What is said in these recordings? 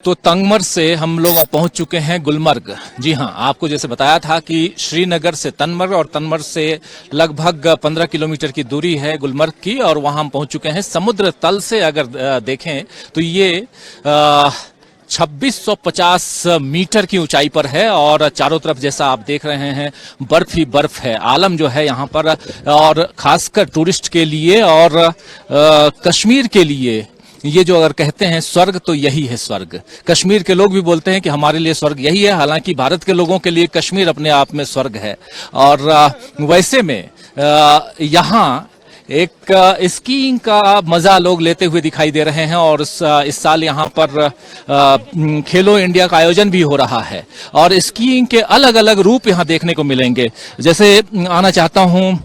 तो तंगमर से हम लोग पहुंच चुके हैं गुलमर्ग। जी हाँ, आपको जैसे बताया था कि श्रीनगर से तनमर और तनमर से लगभग 15 किलोमीटर की दूरी है गुलमर्ग की, और वहां हम पहुंच चुके हैं। समुद्र तल से अगर देखें तो ये 2650 मीटर की ऊंचाई पर है, और चारों तरफ जैसा आप देख रहे हैं बर्फ ही बर्फ है। आलम जो है यहाँ पर, और खासकर टूरिस्ट के लिए और कश्मीर के लिए ये जो अगर कहते हैं स्वर्ग, तो यही है स्वर्ग। कश्मीर के लोग भी बोलते हैं कि हमारे लिए स्वर्ग यही है। हालांकि भारत के लोगों के लिए कश्मीर अपने आप में स्वर्ग है। और वैसे में यहाँ एक स्कीइंग का मजा लोग लेते हुए दिखाई दे रहे हैं, और इस साल यहाँ पर खेलो इंडिया का आयोजन भी हो रहा है, और स्कीइंग के अलग अलग रूप यहाँ देखने को मिलेंगे। जैसे आना चाहता हूँ,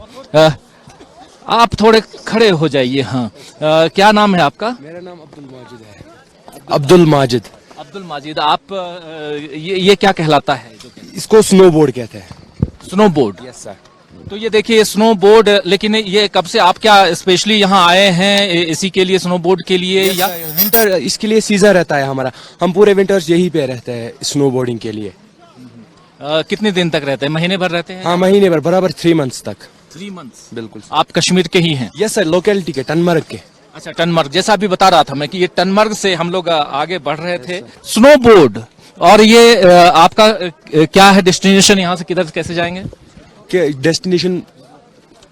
आप थोड़े खड़े हो जाइए। हाँ, क्या नाम है आपका? मेरा नाम अब्दुल माजिद है। अब्दुल माजिद। अब्दुल माजिद, आप ये क्या कहलाता है? इसको स्नोबोर्ड कहते हैं। स्नोबोर्ड? Yes sir. तो ये देखिए स्नोबोर्ड, लेकिन ये कब से आप क्या स्पेशली यहाँ आए हैं इसी के लिए, स्नोबोर्ड के लिए? या विंटर इसके लिए सीजन रहता है हमारा, हम पूरे विंटर्स यहीं पे रहते हैं स्नोबोर्डिंग के लिए। कितने दिन तक रहते हैं? महीने भर रहते हैं? हाँ, महीने भर, बराबर 3 मंथ्स तक। 3 मंथ्स? बिल्कुल। आप कश्मीर के ही हैं? यस सर, लोकेलिटी के, टनमर्ग के। अच्छा, टनमर्ग। जैसा अभी बता रहा था मैं कि ये टनमर्ग से हम लोग आगे बढ़ रहे थे। स्नोबोर्ड, और ये आपका क्या है डेस्टिनेशन? यहाँ से किधर कैसे जाएंगे? डेस्टिनेशन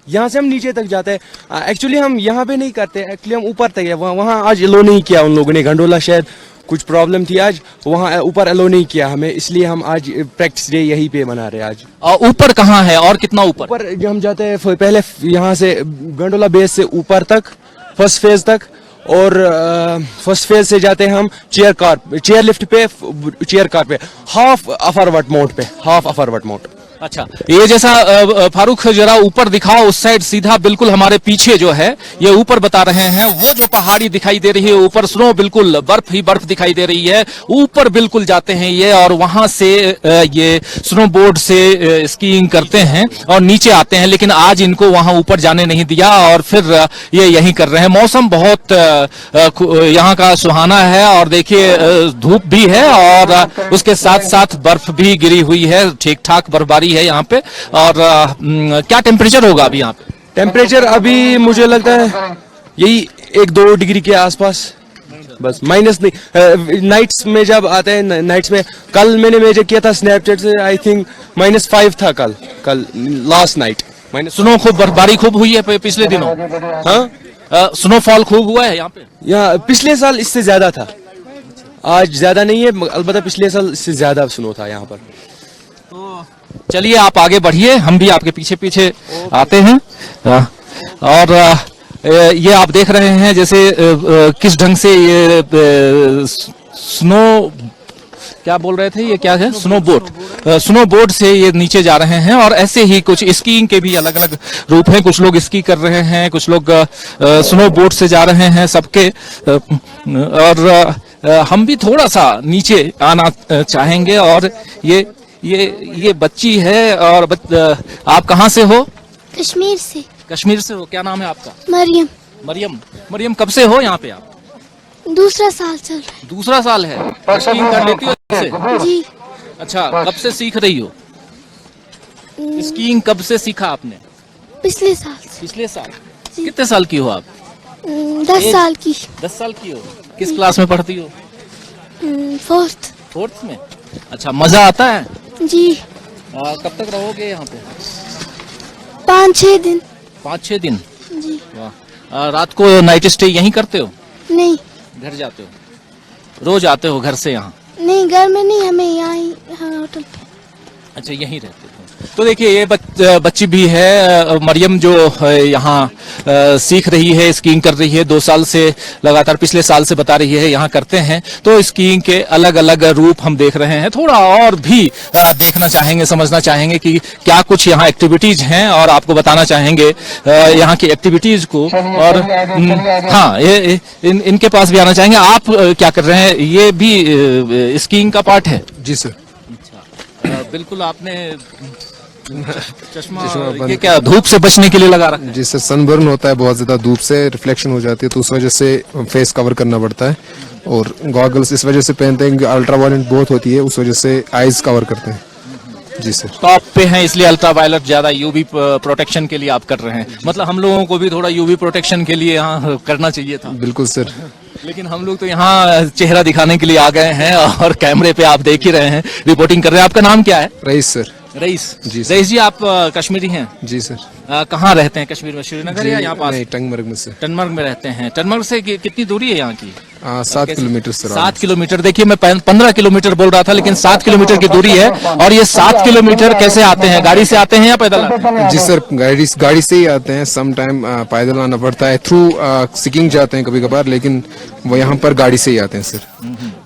यहाँ से हम नीचे तक जाते हैं। एक्चुअली हम यहाँ पे नहीं करते, एक्चुअली हम ऊपर तक है। वहाँ आज अलो नहीं किया उन लोगों ने, गंडोला शायद कुछ प्रॉब्लम थी आज, वहाँ ऊपर अलो नहीं किया हमें, इसलिए हम आज प्रैक्टिस डे यहीं पे मना रहे हैं आज। और ऊपर कहाँ है और कितना ऊपर? ऊपर हम जाते हैं पहले यहाँ से गंडोला बेस से ऊपर तक, फर्स्ट फेज तक, और फर्स्ट फेज से जाते हैं हम चेयर लिफ्ट पे, चेयर कार पे, हाफ अफरवट माउंट पे, हाफ अफरवट माउंट। अच्छा, ये जैसा फारूक जरा ऊपर दिखाओ, उस साइड सीधा बिल्कुल हमारे पीछे जो है ये ऊपर बता रहे हैं, वो जो पहाड़ी दिखाई दे रही है ऊपर, स्नो बिल्कुल बर्फ ही बर्फ दिखाई दे रही है। ऊपर बिल्कुल जाते हैं ये, और वहां से ये स्नो बोर्ड से स्कीइंग करते हैं और नीचे आते हैं। लेकिन आज इनको वहां ऊपर जाने नहीं दिया, और फिर ये यही कर रहे हैं। मौसम बहुत यहाँ का सुहाना है, और देखिए धूप भी है, और उसके साथ साथ बर्फ भी गिरी हुई है, ठीक ठाक बर्फबारी है यहाँ पे। और क्या टेम्परेचर होगा अभी यहाँ पे? टेम्परेचर अभी मुझे लगता है यही 1-2 डिग्री के आसपास, बस माइनस नहीं। नाइट्स में जब आते हैं, नाइट्स में कल मैंने मेजर किया था स्नैपचैट से, आई थिंक -5 था कल लास्ट नाइट। स्नो खूब, बर्फबारी खूब हुई है पिछले दिनों? हाँ, स्नोफॉल खूब हुआ है यहाँ पे? यहाँ पिछले साल इससे ज्यादा था, आज ज्यादा नहीं है, अलबत्ता पिछले साल इससे ज्यादा स्नो था यहाँ पर। तो चलिए आप आगे बढ़िए, हम भी आपके पीछे पीछे आते हैं। और ये आप देख रहे हैं जैसे किस ढंग से ये स्नो, क्या बोल रहे थे, ये क्या है? स्नो बोर्ड से ये नीचे जा रहे हैं। और ऐसे ही कुछ स्कीइंग के भी अलग अलग रूप हैं। कुछ लोग स्की कर रहे हैं, कुछ लोग स्नो बोर्ड से जा रहे हैं, सबके। और हम भी थोड़ा सा नीचे आना चाहेंगे। और ये बच्ची है, और आप कहाँ से हो? कश्मीर से। कश्मीर से हो? क्या नाम है आपका? मरियम। मरियम, कब से हो यहाँ पे आप? दूसरा साल चल रहा है। दूसरा साल है। स्कीइंग कर लेती हो से? जी। अच्छा, कब से सीख रही हो? स्कीइंग कब से सीखा आपने? पिछले साल से। पिछले साल? कितने साल की हो आप? 10 साल की। 10 साल की हो? किस क्लास में पढ़ती हो? 4th में? अच्छा, मजा आता है? जी। कब तक रहोगे यहाँ पे? 5-6 दिन। 5-6 दिन? जी। वाह। रात को नाइट स्टे यहीं करते हो? नहीं, घर जाते हो? रोज आते हो घर से यहाँ? नहीं, घर में नहीं, हमें यहाँ ही होटल पे। अच्छा, यहीं रहते हो। तो देखिए ये बच्ची भी है, मरियम, जो यहाँ सीख रही है, स्कीइंग कर रही है 2 साल से लगातार, पिछले साल से बता रही है यहाँ करते हैं। तो स्कीइंग के अलग अलग रूप हम देख रहे हैं। थोड़ा और भी देखना चाहेंगे, समझना चाहेंगे कि क्या कुछ यहाँ एक्टिविटीज हैं, और आपको बताना चाहेंगे यहाँ की एक्टिविटीज को। और हाँ, इनके पास भी आना चाहेंगे। आप क्या कर रहे हैं? ये भी स्कीइंग का पार्ट है? जी सर। बिल्कुल, आपने चश्मा ये क्या धूप से बचने के लिए लगा रखा है? जिससे सनबर्न होता है, बहुत ज्यादा धूप से रिफ्लेक्शन हो जाती है, तो उस वजह से फेस कवर करना पड़ता है। और गॉगल्स इस वजह से पहनते हैं कि अल्ट्रावायलेट बहुत होती है, उस वजह से आईज कवर करते हैं। जी सर। टॉप पे हैं इसलिए अल्ट्रावायलेट ज्यादा यूवी प्रोटेक्शन के लिए आप कर रहे हैं। मतलब हम लोगों को भी थोड़ा यूवी प्रोटेक्शन के लिए यहाँ करना चाहिए था। बिल्कुल सर। लेकिन हम लोग तो यहाँ चेहरा दिखाने के लिए आ गए हैं और कैमरे पे आप देख ही रहे हैं, रिपोर्टिंग कर रहे हैं। आपका नाम क्या है? Rice sir. रईस जी सर। रईस जी, आप कश्मीरी हैं? जी सर। कहाँ रहते हैं कश्मीर में? श्रीनगर या यहाँ पास? नहीं, टंगमर्ग में से। टनमर्ग में रहते हैं। टनमर्ग से कितनी दूरी है यहाँ की? 7 किलोमीटर सर। 7 किलोमीटर। देखिए मैं 15 किलोमीटर बोल रहा था, लेकिन 7 किलोमीटर की दूरी है। और ये 7 किलोमीटर कैसे आते हैं? गाड़ी से आते हैं या पैदल आते हैं? जी सर, गाड़ी से ही आते हैं। सम टाइम पैदल आना पड़ता है, थ्रू सिकिंग जाते हैं कभी कभार, लेकिन वो यहाँ पर गाड़ी से ही आते हैं सर,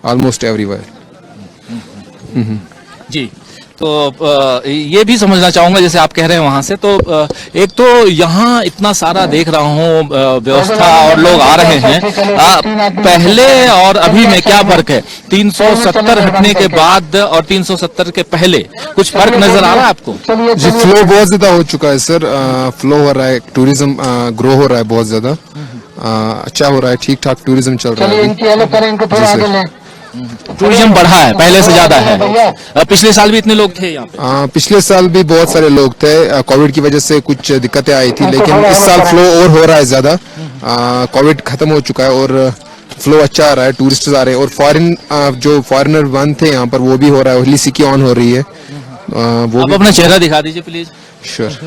ऑलमोस्ट एवरीवेयर। जी, तो ये भी समझना चाहूंगा, जैसे आप कह रहे हैं वहां से, तो एक तो यहाँ इतना सारा देख रहा हूँ व्यवस्था और लोग आ रहे हैं। पहले और अभी में क्या फर्क है? 370 हटने के बाद और 370 के पहले कुछ फर्क नजर आ रहा है आपको? जी, फ्लो बहुत ज्यादा हो चुका है सर। फ्लो हो रहा है, टूरिज्म ग्रो हो रहा है बहुत ज्यादा, अच्छा हो रहा है, ठीक ठाक टूरिज्म चल रहा है। जी सर। टूरिज्म बढ़ा है, पहले से ज्यादा है। पिछले साल भी इतने लोग थे यहाँ पे? पिछले साल भी बहुत सारे लोग थे। कोविड की वजह से कुछ दिक्कतें आई थी, लेकिन इस साल फ्लो और हो रहा है ज्यादा। कोविड खत्म हो चुका है और फ्लो अच्छा आ रहा है, टूरिस्ट आ रहे हैं। और जो फॉरेनर बंद थे यहाँ पर, वो भी हो रहा है, होली सिकी ऑन हो रही है। वो आप अपना चेहरा दिखा दीजिए प्लीज। श्योर।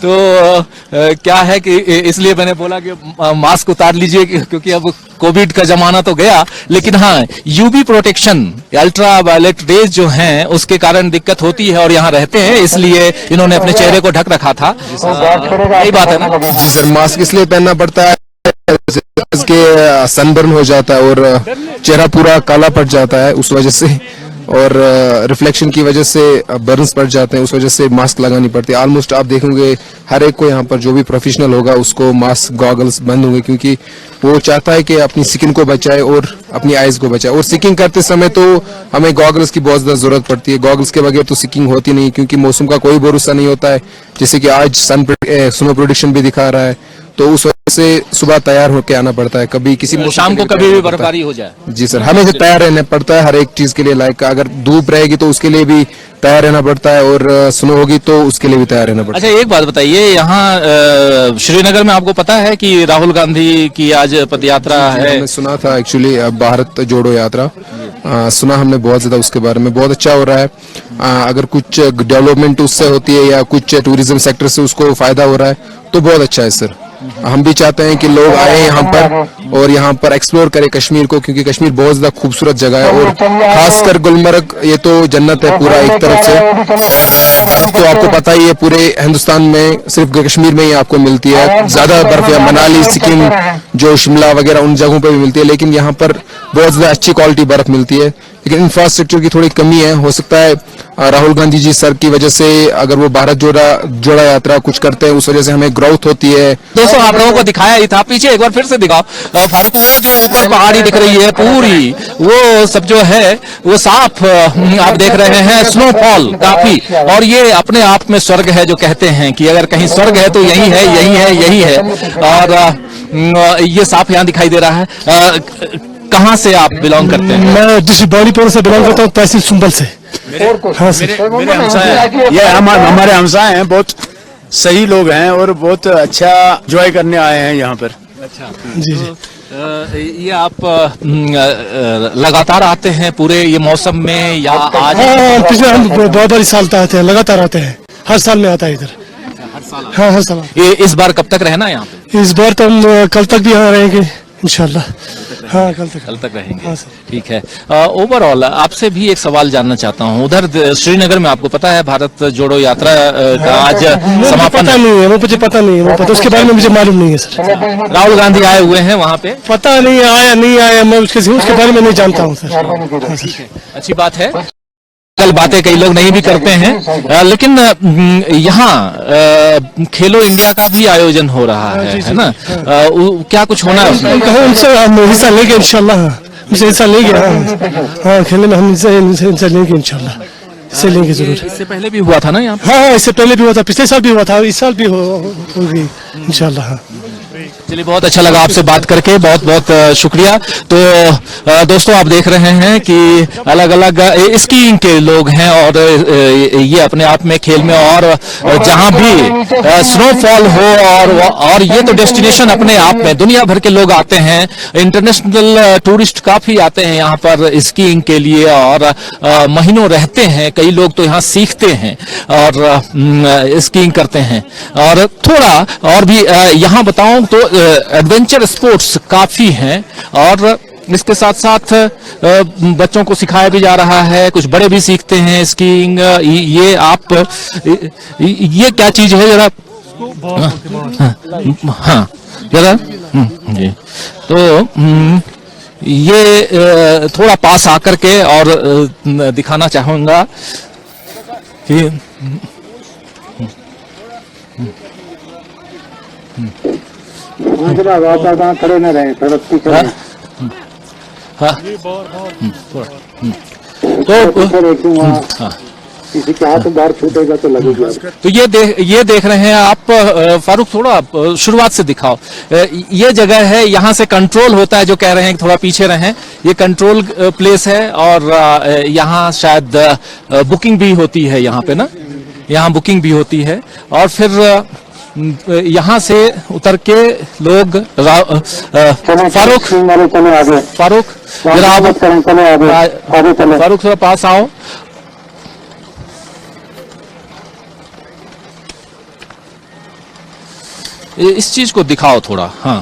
तो क्या है कि इसलिए मैंने बोला कि मास्क उतार लीजिए, क्योंकि अब कोविड का जमाना तो गया, लेकिन हाँ, UV protection, ultraviolet rays जो हैं, उसके कारण दिक्कत होती है। और यहाँ रहते हैं इसलिए इन्होंने अपने चेहरे को ढक रखा था। यही बात है ना? जी सर, मास्क इसलिए पहनना पड़ता है कि सनबर्न हो जाता है और चेहरा पूरा काला पड़ जाता है उस वजह से, और रिफ्लेक्शन की वजह से बर्न्स पड़ जाते हैं, उस वजह से मास्क लगानी पड़ती है। ऑलमोस्ट आप देखेंगे हर एक को यहाँ पर, जो भी प्रोफेशनल होगा उसको मास्क, गॉगल्स बंद होंगे, क्योंकि वो चाहता है कि अपनी स्किन को बचाए और अपनी आईज को बचाए। और सिकिंग करते समय तो हमें गॉगल्स की बहुत ज्यादा जरूरत पड़ती है। गॉगल्स के बगैर तो सिकिंग होती नहीं, क्योंकि मौसम का कोई भरोसा नहीं होता है। जैसे कि आज स्नो प्रेडिक्शन भी दिखा रहा है, तो उस वजह से सुबह तैयार होकर आना पड़ता है। कभी किसी शाम को कभी भी बर्फबारी हो जाए। जी सर, हमें तैयार रहना पड़ता है हर एक चीज के लिए। लाइक अगर धूप रहेगी तो उसके लिए भी तैयार रहना पड़ता है, और स्नो होगी तो उसके लिए भी तैयार रहना पड़ता है। अच्छा, एक बात बताइए, यहाँ श्रीनगर में आपको पता है कि राहुल गांधी की आज पदयात्रा है? हमने सुना था एक्चुअली, भारत जोड़ो यात्रा सुना हमने बहुत ज्यादा उसके बारे में। बहुत अच्छा हो रहा है। अगर कुछ डेवलपमेंट उससे होती है या कुछ टूरिज्म सेक्टर से उसको फायदा हो रहा है तो बहुत अच्छा है सर। हम भी चाहते हैं कि लोग आए यहाँ पर और यहाँ पर एक्सप्लोर करें कश्मीर को, क्योंकि कश्मीर बहुत ज्यादा खूबसूरत जगह है। और खासकर गुलमर्ग, ये तो जन्नत है पूरा एक तरफ से। बर्फ तो आपको पता ही है, पूरे हिंदुस्तान में सिर्फ कश्मीर में ही आपको मिलती है। ज्यादा बर्फ या मनाली, सिक्किम, जो शिमला वगैरह उन जगहों पर भी मिलती है, लेकिन यहाँ पर बहुत ज्यादा अच्छी क्वालिटी बर्फ मिलती है। लेकिन इंफ्रास्ट्रक्चर की थोड़ी कमी है। हो सकता है राहुल गांधी जी सर की वजह से, अगर वो भारत जोड़ा यात्रा कुछ करते हैं, उस वजह से हमें ग्रोथ होती है। दोस्तों, आप लोगों को दिखाया ही था, पीछे एक बार फिर से दिखाओ फारूक, वो जो ऊपर पहाड़ी दिख रही है पूरी, वो सब जो है वो साफ आप देख रहे हैं, स्नोफॉल काफी। और ये अपने आप में स्वर्ग है, जो कहते हैं कि अगर कहीं स्वर्ग है तो यही है, यही है, यही है। और ये साफ यहाँ दिखाई दे रहा है। कहाँ से आप बिलोंग करते हैं? मैं डिस्ट्रिक्ट बानीपुर से बिलोंग करता हूँ, तहसील सुंबल से। हाँ मेरे हमसाए, ये हमारे हमसाए हैं, बहुत सही लोग हैं और बहुत अच्छा एंजॉय करने आए हैं यहाँ पर। अच्छा जी जी। ये आप लगातार आते हैं पूरे ये मौसम में या आज? हाँ, पिछले हम बहुत बारी साल आते हैं, लगातार आते हैं, हर साल में आता है इधर। हर साल? हाँ, हर साल। ये इस बार कब तक रहना यहाँ पे? इस बार तो हम कल तक भी यहाँ रहेंगे इंशाल्लाह। हाँ, कल तक रहेंगे। हाँ सर। ठीक है। ओवरऑल आपसे भी एक सवाल जानना चाहता हूँ, उधर श्रीनगर में आपको पता है भारत जोड़ो यात्रा का आज समापन? पता नहीं है, वो मुझे पता नहीं है, वो पता उसके बारे में मुझे मालूम नहीं है सर। राहुल गांधी आए हुए हैं वहाँ पे? पता नहीं आया नहीं आया, मैं उसके बारे में नहीं जानता हूँ सर। हाँ, सर। अच्छी बात है, कल बातें कई लोग नहीं भी करते हैं, लेकिन यहाँ खेलो इंडिया का भी आयोजन हो रहा है ना? क्या कुछ होना है उसमें? उनसे हम हिस्सा लेंगे इंशाल्लाह। हमसे हिस्सा लेंगे। हाँ, खेलने में हम हिस्सा लेंगे इंशाल्लाह। इससे लेंगे जरूर। इससे पहले भी हुआ था ना यहाँ पे? हाँ हाँ, इससे पहले भी हुआ था, पिछले साल भी हुआ था, इस साल भी होगी इंशाल्लाह। हाँ। चलिए, बहुत अच्छा लगा आपसे बात करके, बहुत बहुत शुक्रिया। तो दोस्तों, आप देख रहे हैं कि अलग अलग स्कीइंग के लोग हैं और ये अपने आप में खेल में, और जहां भी स्नोफॉल हो, और ये तो डेस्टिनेशन अपने आप में, दुनिया भर के लोग आते हैं, इंटरनेशनल टूरिस्ट काफी आते हैं यहाँ पर स्कीइंग के लिए, और महीनों रहते हैं। कई लोग तो यहाँ सीखते हैं और स्कीइंग करते हैं। और थोड़ा और भी यहाँ बताऊं तो एडवेंचर स्पोर्ट्स काफी हैं, और इसके साथ साथ बच्चों को सिखाया भी जा रहा है, कुछ बड़े भी सीखते हैं स्कीइंग। ये आप ये क्या चीज है जरा? हाँ जरा जी। तो ये थोड़ा पास आकर के और दिखाना चाहूंगा कि खड़े न रहे, सड़क की हाँ, हाँ, तो हाँ, किसी के हाथ बाहर छूटेगा तो लगेगा। तो ये देख रहे हैं आप। फारूक, थोड़ा शुरुआत से दिखाओ। ये जगह है, यहाँ से कंट्रोल होता है, जो कह रहे हैं कि थोड़ा पीछे रहें। ये कंट्रोल प्लेस है, और यहाँ शायद बुकिंग भी होती है यहाँ पे ना, यहाँ बुकिंग भी होती है। और फिर यहाँ से उतर के लोग फारूक जरा आप, फारूक थोड़ा पास आओ। इस चीज को दिखाओ थोड़ा। हाँ,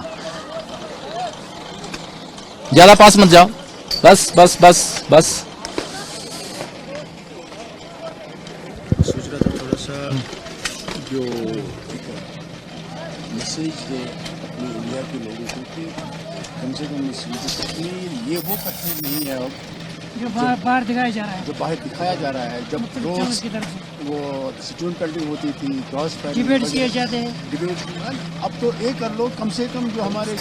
ज्यादा पास मत जाओ, बस बस बस बस। सोच रहा था थोड़ा सा जो मैसेज दे अपने इंडिया के लोगों को कि कम से कम इस ये वो पत्थर नहीं है अब जो बाहर दिखाया जा रहा है, जो बाहर दिखाया जा रहा है। जब रोज की तरफ से वो स्टोन पेल्टिंग होती थी, क्रॉस डिबेट किए जाते हैं। डिबेट, अब तो एक कर लो कम से कम जो हमारे